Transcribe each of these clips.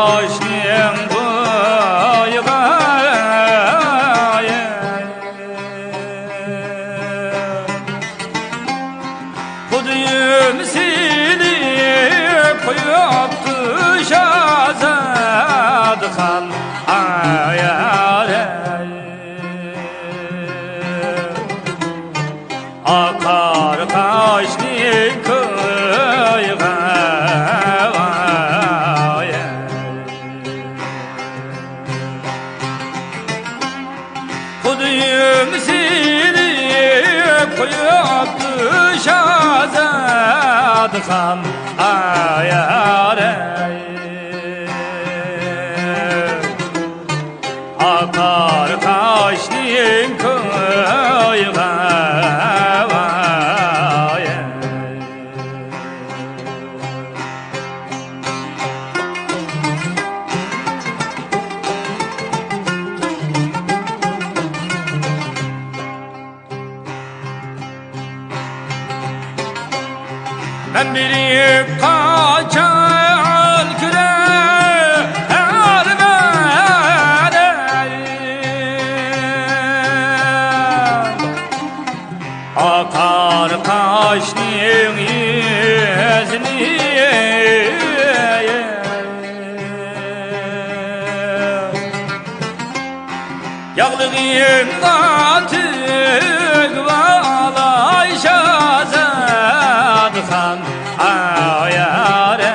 kaşnın boyga Kudüyüm silip koyuptu Şahzad Han ayare Akar kaşnın kıyga Kudüyüm silip koyuptu Şahzad Han ayare Akar kaşnın kıyga Ben bilip kaçan küre ermeden Akar kaşnın yüzünü Yağlığın katık valay Şahzad Han ayare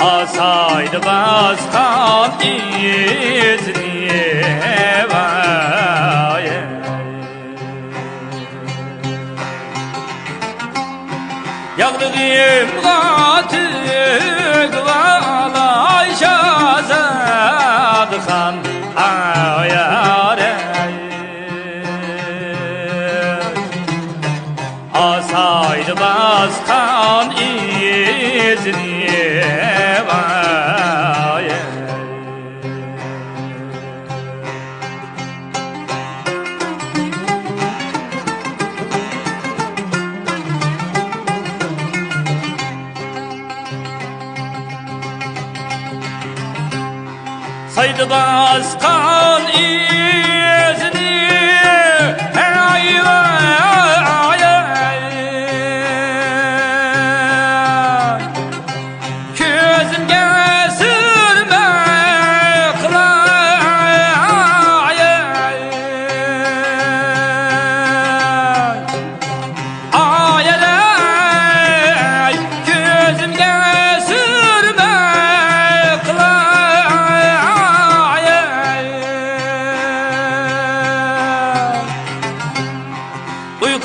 Asaydı baskan izni vaye Yağlığım katık valay Şahzad Han ayare Asaydı baskan izni vaye Saydı baskan izni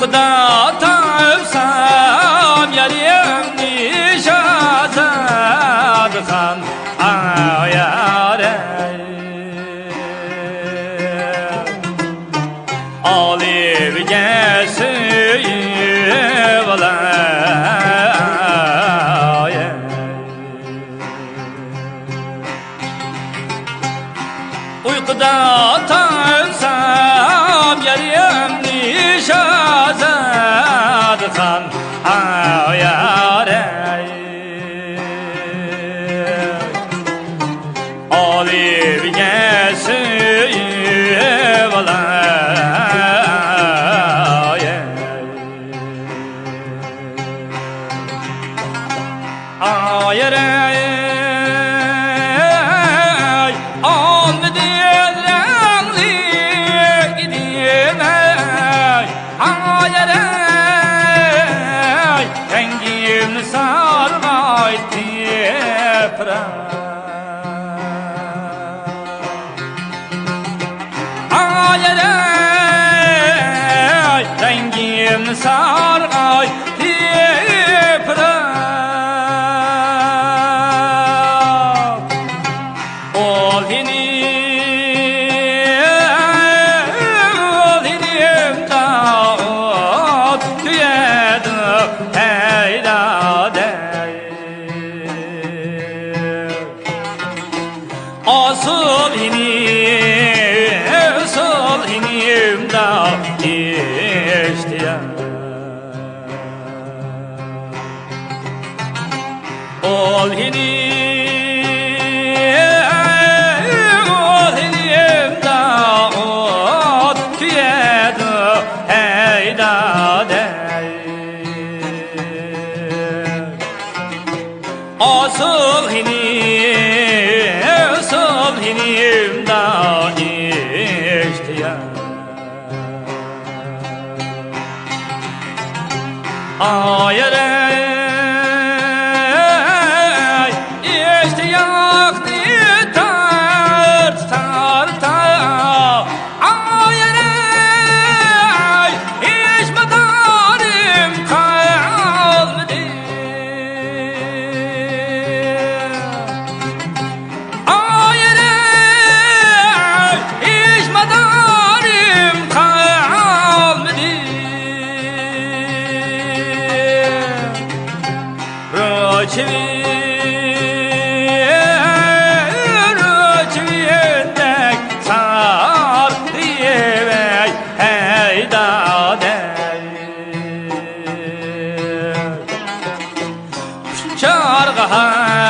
Uykuda tavsam yarimni Şahzad Han ayare Alev gelsin valay Uykuda tavsam yarimni Şahzad Han ayare Alev gelsin valay ayare Rengim sargay tepra Ayarey Rengim sargay tepra Ol hinim dağıt tüyedi Asıl inim da işte ya ol hini imdat tüyedi heydade asıl hini imdat işte ayere işte yaktı tarta ayere hiç medarım kalmadı ayere hiç medarım kalmadı Röçüyendek sar diyevey heydade Çargıha